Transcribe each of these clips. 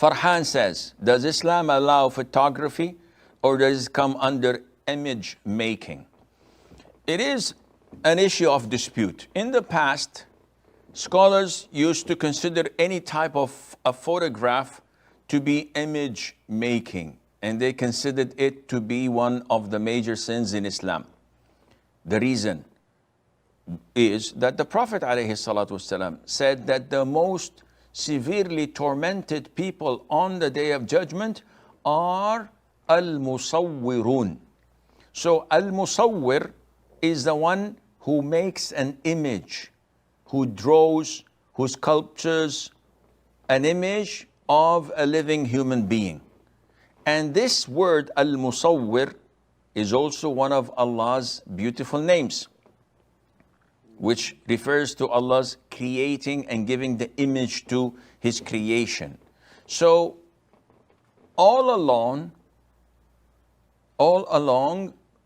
Farhan says, does Islam allow photography or does it come under image making? It is an issue of dispute. In the past, scholars used to consider any type of a photograph to be image making, and they considered it to be one of the major sins in Islam. The reason is that the Prophet ﷺ said that the most severely tormented people on the Day of Judgment are al-musawwirun. So al-musawwir is the one who makes an image, who draws, who sculptures an image of a living human being. And this word al-musawwir is also one of Allah's beautiful names, which refers to Allah's creating and giving the image to His creation. So all along,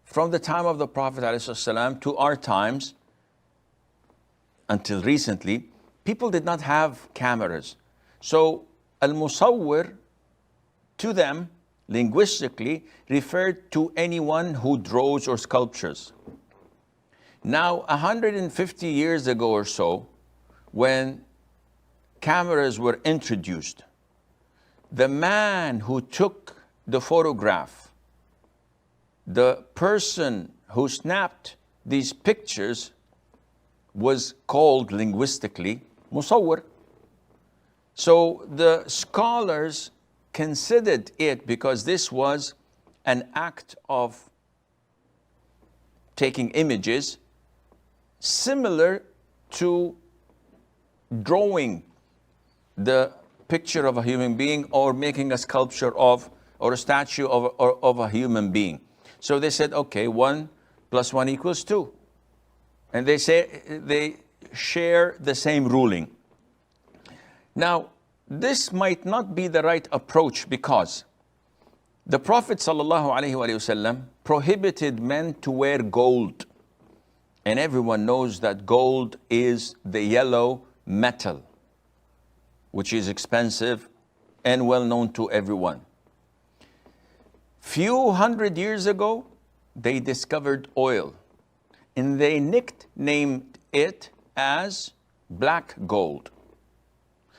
from the time of the Prophet ﷺ to our times, until recently, people did not have cameras. So al-musawwir, to them, linguistically, referred to anyone who draws or sculptures. Now, 150 years ago or so, when cameras were introduced, the man who took the photograph, the person who snapped these pictures, was called linguistically musawwir. So the scholars considered it, because this was an act of taking images, similar to drawing the picture of a human being or making a sculpture of, or a statue of a human being. So they said, okay, 1 + 1 = 2. And they say they share the same ruling. Now, this might not be the right approach, because the Prophet ﷺ prohibited men to wear gold. And everyone knows that gold is the yellow metal, which is expensive and well known to everyone. Few hundred years ago, they discovered oil, and they nicknamed it as black gold.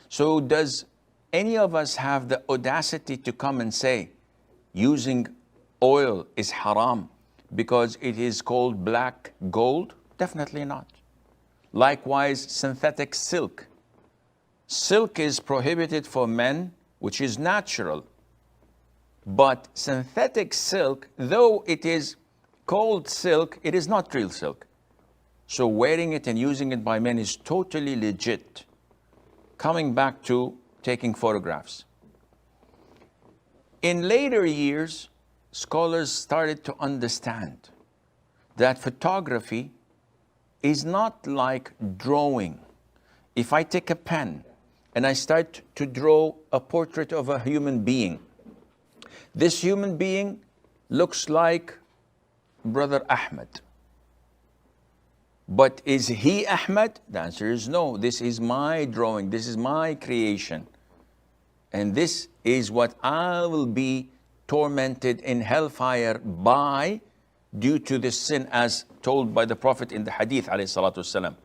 So does any of us have the audacity to come and say using oil is haram because it is called black gold? Definitely not. Likewise, synthetic silk. Silk is prohibited for men, which is natural. But synthetic silk, though it is called silk, it is not real silk. So wearing it and using it by men is totally legit. Coming back to taking photographs. In later years, scholars started to understand that photography is not like drawing. If I take a pen and I start to draw a portrait of a human being, this human being looks like Brother Ahmed. But is he Ahmed? The answer is no. This is my drawing. This is my creation. And this is what I will be tormented in hellfire by, due to this sin, as told by the Prophet in the Hadith, ﷺ,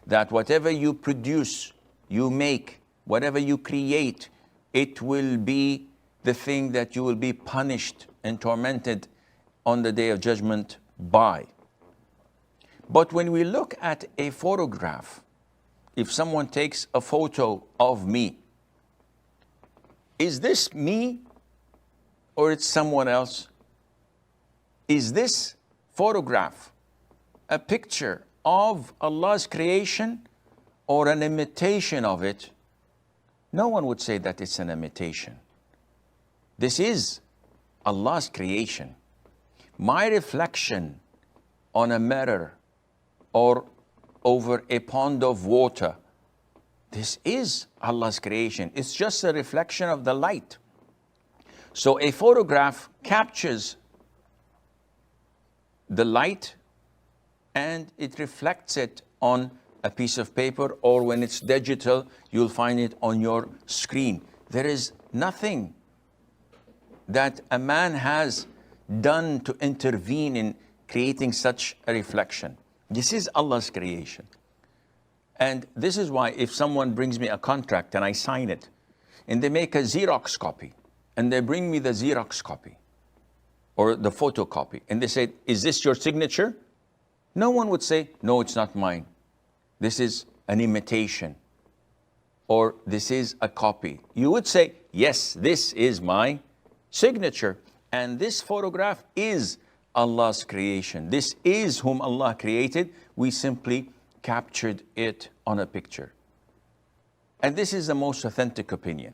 that whatever you produce, you make, whatever you create, it will be the thing that you will be punished and tormented on the Day of Judgment by. But when we look at a photograph, if someone takes a photo of me, is this me or it's someone else? Is this photograph a picture of Allah's creation or an imitation of it? No one would say that it's an imitation. This is Allah's creation. My reflection on a mirror or over a pond of water, this is Allah's creation. It's just a reflection of the light. So a photograph captures the light and it reflects it on a piece of paper, or when it's digital, you'll find it on your screen. There is nothing that a man has done to intervene in creating such a reflection. This is Allah's creation. And this is why if someone brings me a contract and I sign it, and they make a Xerox copy, and they bring me the Xerox copy, or the photocopy, and they say, is this your signature? No one would say, no, it's not mine. This is an imitation, or this is a copy. You would say, yes, this is my signature. And this photograph is Allah's creation. This is whom Allah created. We simply captured it on a picture. And this is the most authentic opinion.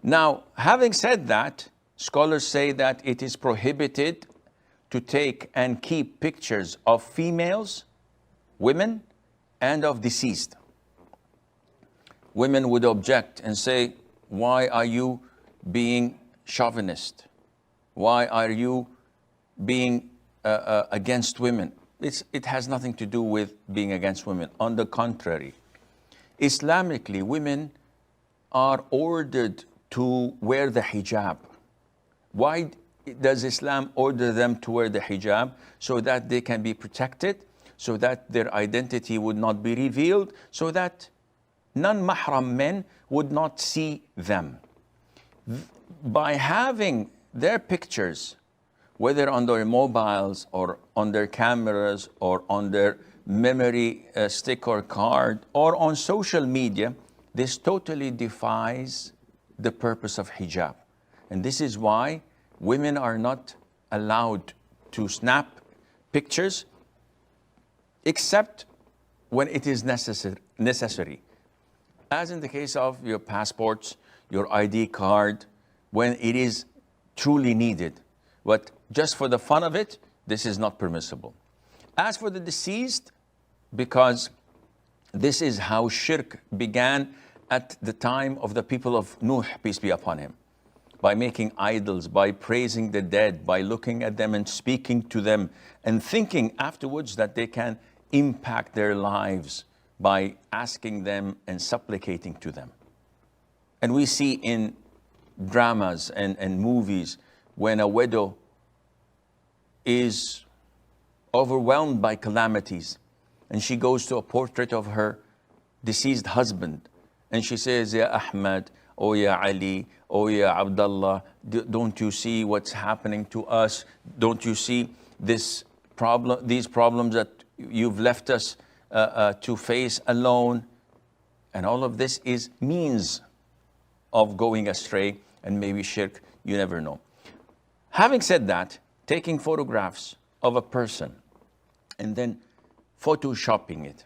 Now, having said that, scholars say that it is prohibited to take and keep pictures of females, women, and of deceased. Women would object and say, why are you being chauvinist? Why are you being against women? It has nothing to do with being against women. On the contrary, Islamically, women are ordered to wear the hijab. Why does Islam order them to wear the hijab? So that they can be protected, so that their identity would not be revealed, so that non-mahram men would not see them. By having their pictures, whether on their mobiles or on their cameras or on their memory stick or card or on social media, this totally defies the purpose of hijab. And this is why women are not allowed to snap pictures except when it is necessary. As in the case of your passports, your ID card, when it is truly needed. But just for the fun of it, this is not permissible. As for the deceased, because this is how shirk began at the time of the people of Nuh, peace be upon him. By making idols, by praising the dead, by looking at them and speaking to them, and thinking afterwards that they can impact their lives by asking them and supplicating to them. And we see in dramas and movies when a widow is overwhelmed by calamities and she goes to a portrait of her deceased husband and she says, Ya Ahmad, oh Ya Ali, oh Ya Abdullah, don't you see what's happening to us? Don't you see these problems that you've left us to face alone? And all of this is means of going astray and maybe shirk, you never know. Having said that, taking photographs of a person and then photoshopping it,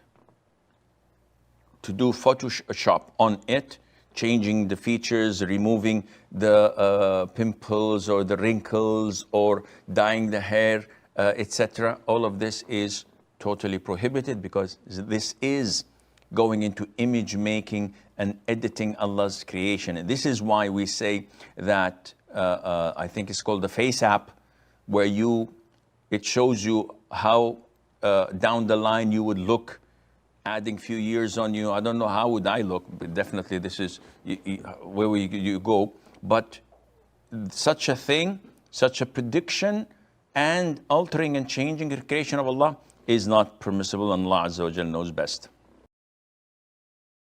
to do Photoshop on it, changing the features, removing the pimples or the wrinkles or dyeing the hair, etc. All of this is totally prohibited because this is going into image making and editing Allah's creation. And this is why we say that, I think it's called the Face app, where it shows you how down the line you would look, adding few years on you. I don't know how would I look, but definitely this is where you go. But such a thing, such a prediction and altering and changing the creation of Allah is not permissible, and Allah Azza wa Jal knows best.